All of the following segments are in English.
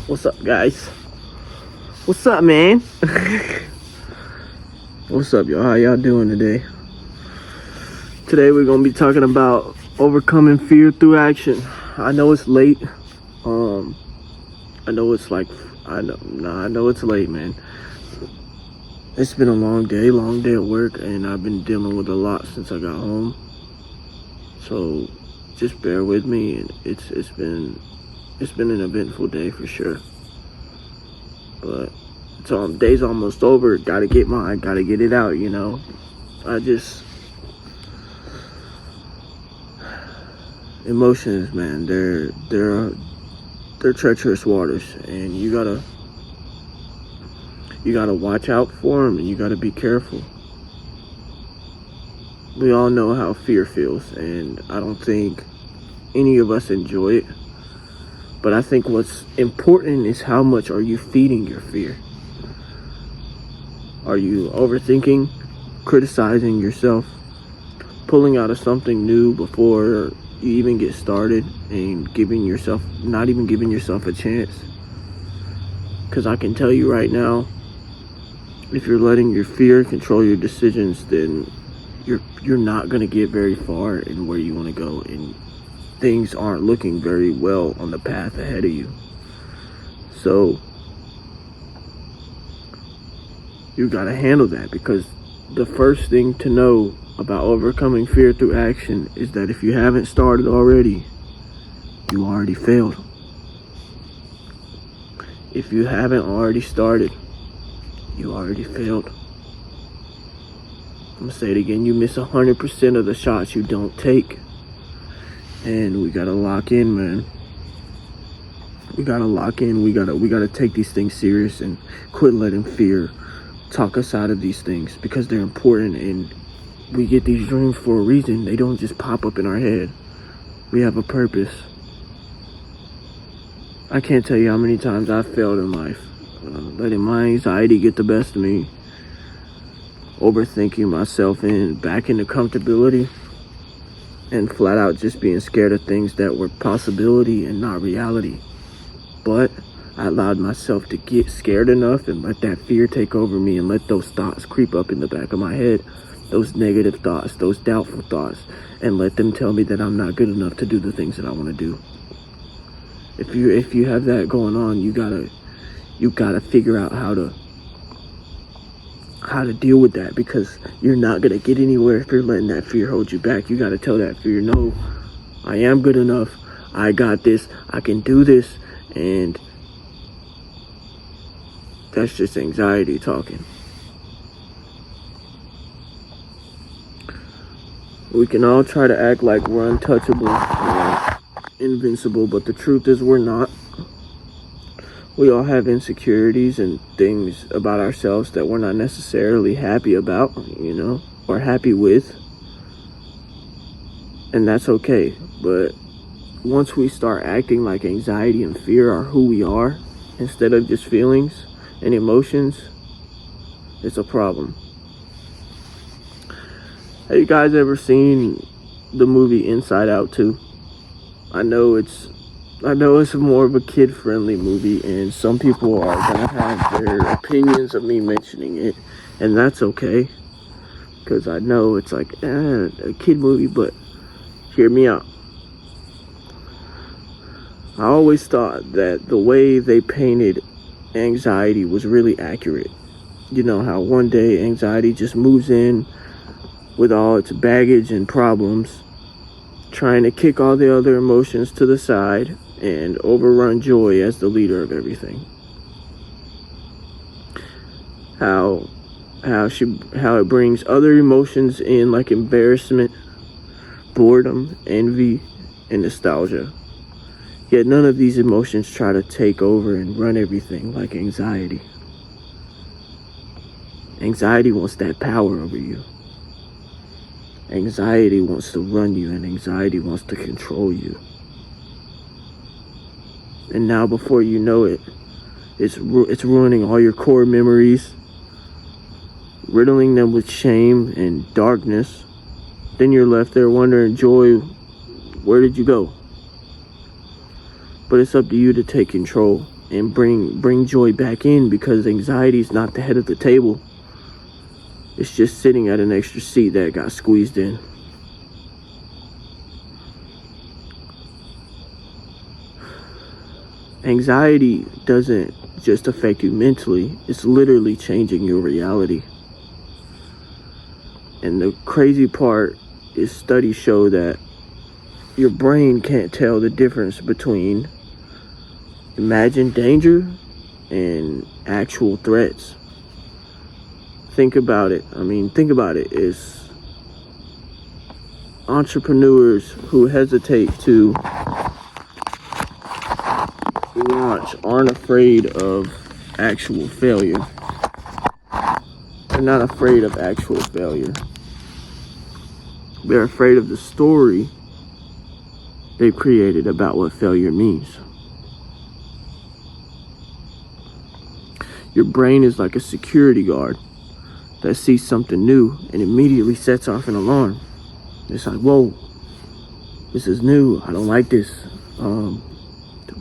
What's up, guys? What's up, man? What's up, y'all? How y'all doing today? Today we're gonna be talking about overcoming fear through action. I know it's late. I know it's late, man. It's been a long day at work, and I've been dealing with a lot since I got home. So just bear with me, and it's been an eventful day for sure. But day's almost over. Gotta get it out, you know. Emotions, man, they're treacherous waters, and you gotta watch out for them, and you gotta be careful. We all know how fear feels, and I don't think any of us enjoy it. But I think what's important is how much are you feeding your fear? Are you overthinking, criticizing yourself, pulling out of something new before you even get started, and not even giving yourself a chance? Because I can tell you right now, if you're letting your fear control your decisions, then you're not going to get very far in where you want to go, and things aren't looking very well on the path ahead of you. So you got to handle that, because the first thing to know about overcoming fear through action is that if you haven't started already, you already failed. If you haven't already started, you already failed. I'm gonna say it again, you miss 100% of the shots you don't take. And we gotta lock in, man. We gotta take these things serious and quit letting fear talk us out of these things, because they're important, and we get these dreams for a reason. They don't just pop up in our head. We have a purpose. I can't tell you how many times I've failed in life, letting my anxiety get the best of me, overthinking myself back into comfortability, and flat out just being scared of things that were possibility and not reality. But I allowed myself to get scared enough and let that fear take over me, and let those thoughts creep up in the back of my head, those negative thoughts, those doubtful thoughts, and let them tell me that I'm not good enough to do the things that I want to do. If you have that going on, you gotta figure out how to deal with that, because you're not gonna get anywhere if you're letting that fear hold you back. You gotta tell that fear, no, I am good enough. I got this. I can do this. And that's just anxiety talking. We can all try to act like we're untouchable or invincible, but the truth is we're not. We all have insecurities and things about ourselves that we're not necessarily happy about, or happy with. And that's okay. But once we start acting like anxiety and fear are who we are, instead of just feelings and emotions, it's a problem. Have you guys ever seen the movie Inside Out 2? I know it's more of a kid-friendly movie, and some people are gonna have their opinions of me mentioning it, and that's okay, because I know it's like a kid movie, but hear me out. I always thought that the way they painted anxiety was really accurate. You know how one day anxiety just moves in with all its baggage and problems, trying to kick all the other emotions to the side and overrun joy as the leader of everything. How it brings other emotions in, like embarrassment, boredom, envy, and nostalgia. Yet none of these emotions try to take over and run everything like anxiety. Anxiety wants that power over you. Anxiety wants to run you, and anxiety wants to control you. And now, before you know it, it's ruining all your core memories, riddling them with shame and darkness. Then you're left there wondering, joy, where did you go? But it's up to you to take control. and bring joy back in, because anxiety is not the head of the table. It's just sitting at an extra seat that got squeezed in. Anxiety doesn't just affect you mentally, it's literally changing your reality. And the crazy part is studies show that your brain can't tell the difference between imagined danger and actual threats. Think about it. It's entrepreneurs who hesitate to launch aren't afraid of actual failure. They're not afraid of actual failure. They're afraid of the story they've created about what failure means. Your brain is like a security guard that sees something new and immediately sets off an alarm. It's like, whoa, this is new. I don't like this.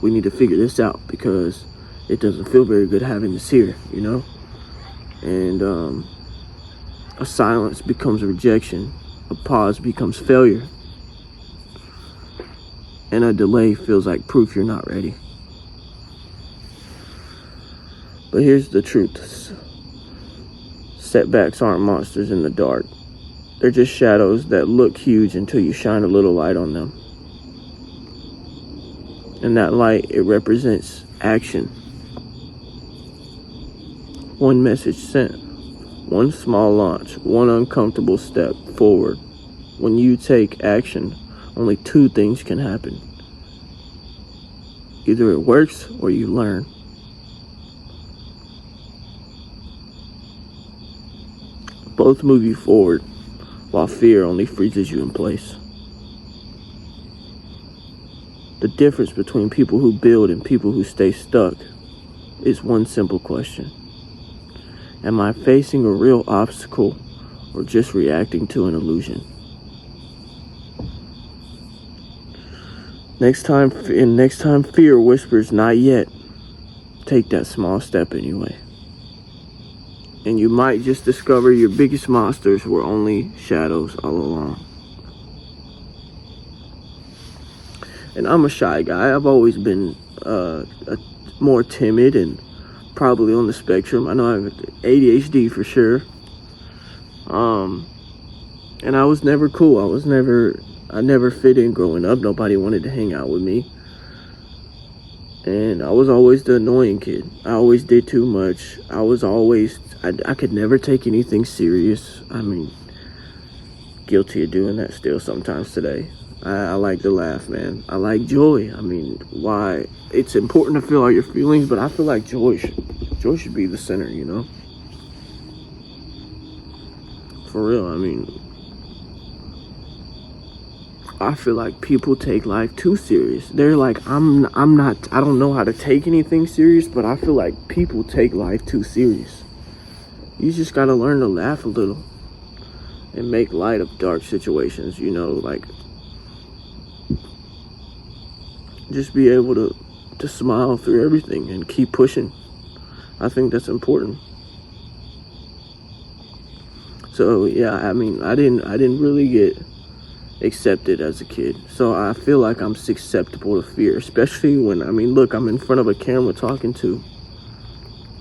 We need to figure this out because it doesn't feel very good having this here, you know? And a silence becomes rejection. A pause becomes failure. And a delay feels like proof you're not ready. But here's the truth. Setbacks aren't monsters in the dark. They're just shadows that look huge until you shine a little light on them. And that light, it represents action. One message sent, one small launch, one uncomfortable step forward. When you take action, only two things can happen. Either it works or you learn. Both move you forward, while fear only freezes you in place. The difference between people who build and people who stay stuck is one simple question. Am I facing a real obstacle or just reacting to an illusion? Next time fear whispers, not yet, take that small step anyway. And you might just discover your biggest monsters were only shadows all along. And I'm a shy guy. I've always been more timid and probably on the spectrum. I know I have ADHD for sure. And I was never cool. I never fit in growing up. Nobody wanted to hang out with me. And I was always the annoying kid. I always did too much. I could never take anything serious. I mean, guilty of doing that still sometimes today. I like to laugh, man. I like joy. I mean, why? It's important to feel all your feelings, but I feel like joy should be the center, you know? For real, I mean, I feel like people take life too serious. They're like, I don't know how to take anything serious, but I feel like people take life too serious. You just gotta learn to laugh a little and make light of dark situations, you know, like just be able to smile through everything and keep pushing. I think that's important. So yeah, I mean, I didn't really get accepted as a kid, so I feel like I'm susceptible to fear, especially when, I mean, look, I'm in front of a camera talking to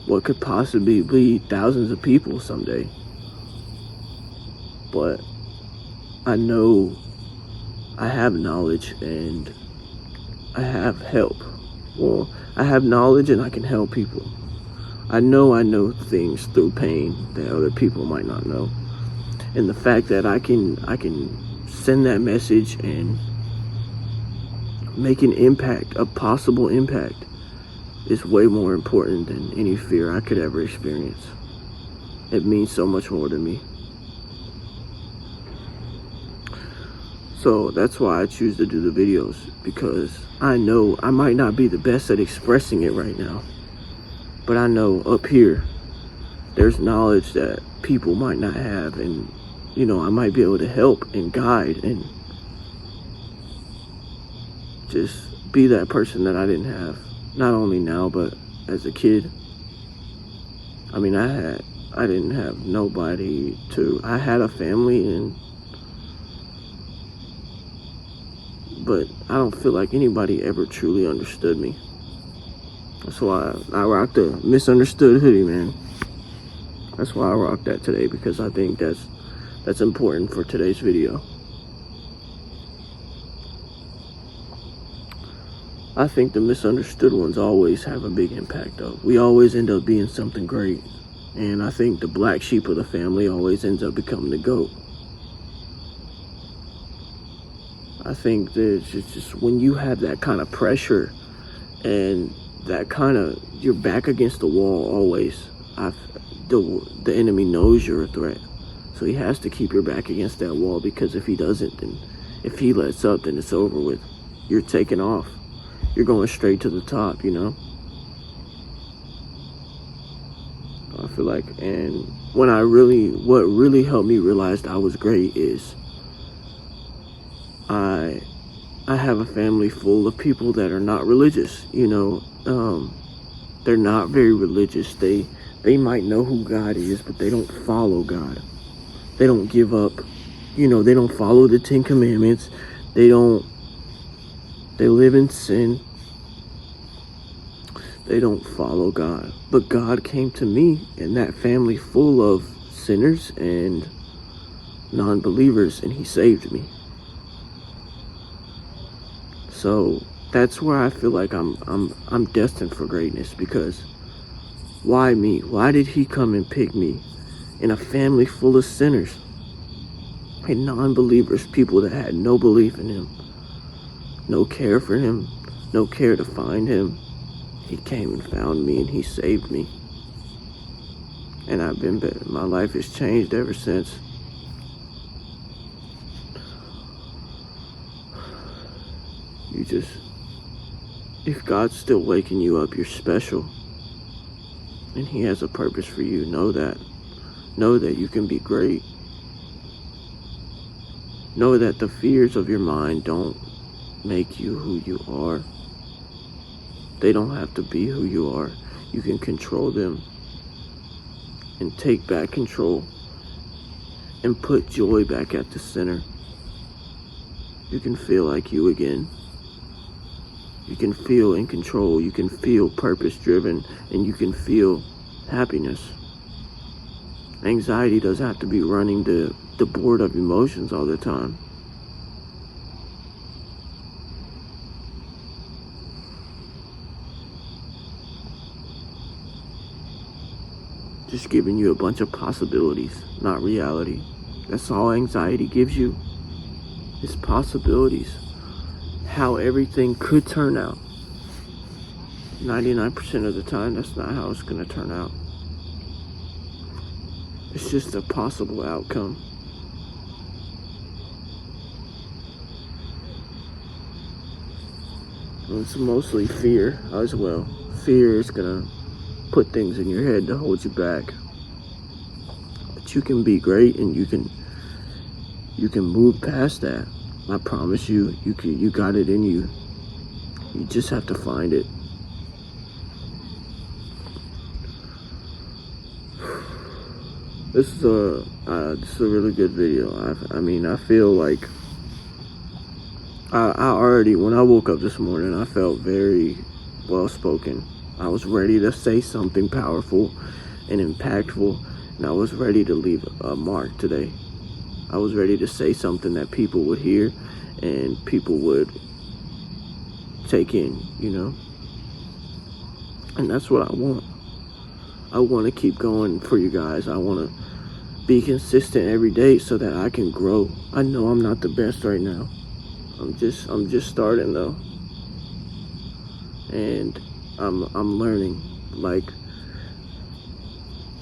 what could possibly be thousands of people someday. But I know I have knowledge and I have help. Well, I have knowledge and I can help people. I know things through pain that other people might not know. And the fact that I can send that message and make an impact, a possible impact, is way more important than any fear I could ever experience. It means so much more to me. So that's why I choose to do the videos, because I know I might not be the best at expressing it right now, but I know up here there's knowledge that people might not have, and you know, I might be able to help and guide and just be that person that I didn't have. Not only now, but as a kid. I mean, I didn't have nobody I had a family, but I don't feel like anybody ever truly understood me. That's why I rocked a misunderstood hoodie, man. That's why I rocked that today, because I think that's important for today's video. I think the misunderstood ones always have a big impact, though. We always end up being something great. And I think the black sheep of the family always ends up becoming the GOAT. I think that it's just when you have that kind of pressure and that kind of, you're back against the wall always. The enemy knows you're a threat. So he has to keep your back against that wall, because if he doesn't, then if he lets up, then it's over with. You're taking off. You're going straight to the top, you know? I feel like, and what really helped me realize I was great is I have a family full of people that are not religious, you know? They're not very religious. They might know who God is, but they don't follow God. They don't give up, you know, they don't follow the 10 Commandments. They live in sin. They don't follow God. But God came to me and that family full of sinners and non-believers, and he saved me. So that's where I feel like I'm destined for greatness, because why me? Why did he come and pick me in a family full of sinners and non-believers, people that had no belief in him, no care for him, no care to find him? He came and found me, and he saved me. And I've been better. My life has changed ever since. If God's still waking you up, you're special. And he has a purpose for you. Know that. Know that you can be great. Know that the fears of your mind don't make you who you are. They don't have to be who you are. You can control them and take back control and put joy back at the center. You can feel like you again. You can feel in control. You can feel purpose-driven, and you can feel happiness. Anxiety doesn't have to be running the board of emotions all the time. Just giving you a bunch of possibilities, not reality. That's all anxiety gives you, is possibilities. How everything could turn out. 99% of the time, that's not how it's going to turn out. It's just a possible outcome. And it's mostly fear as well. Fear is going to put things in your head to hold you back. But you can be great, and you can move past that. I promise you, you got it in you. You just have to find it. This is a really good video. I mean, I feel like I already, when I woke up this morning, I felt very well spoken. I was ready to say something powerful and impactful, and I was ready to leave a mark today. I was ready to say something that people would hear and people would take in, you know? And that's what I want. I want to keep going for you guys. I want to be consistent every day so that I can grow. I know I'm not the best right now. I'm just starting though. And I'm learning. Like,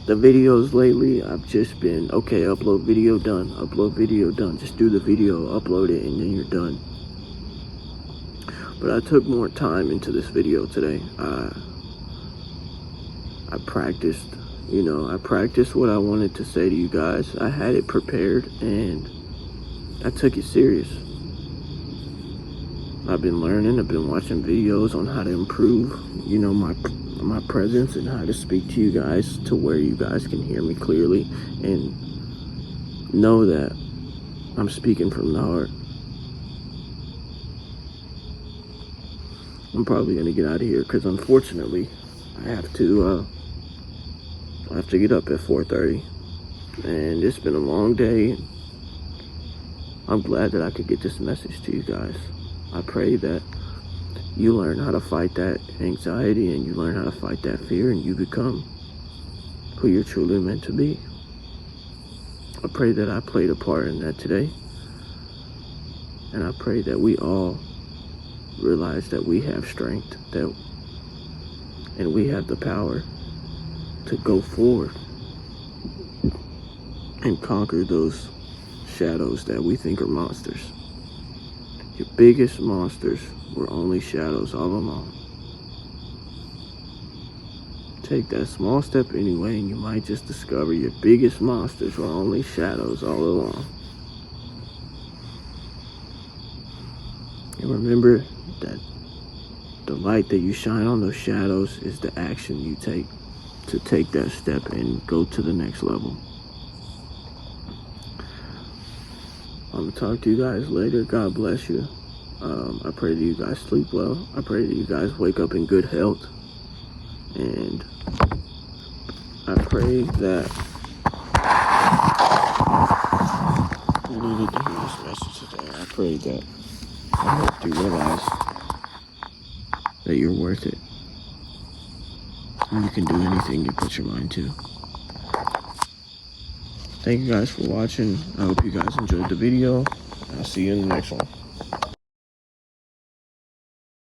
the videos lately, I've just been, okay, upload video, done. Upload video, done. Just do the video, upload it, and then you're done. But I took more time into this video today. I practiced, you know, I practiced what I wanted to say to you guys. I had it prepared, and I took it serious. I've been learning. I've been watching videos on how to improve, my presence and how to speak to you guys to where you guys can hear me clearly and know that I'm speaking from the heart. I'm probably gonna get out of here because unfortunately I have to get up at 4:30, and it's been a long day. I'm glad that I could get this message to you guys. I pray that you learn how to fight that anxiety and you learn how to fight that fear and you become who you're truly meant to be. I pray that I played a part in that today. And I pray that we all realize that we have strength, and we have the power to go forward and conquer those shadows that we think are monsters. Your biggest monsters were only shadows all along. Take that small step anyway, and you might just discover your biggest monsters were only shadows all along. And remember that the light that you shine on those shadows is the action you take to take that step and go to the next level. I'm gonna talk to you guys later. God bless you. I pray that you guys sleep well. I pray that you guys wake up in good health. And I pray that you needed to hear this message today. I pray that I hope you realize that you're worth it. And you can do anything you put your mind to. Thank you guys for watching. I hope you guys enjoyed the video. I'll see you in the next one.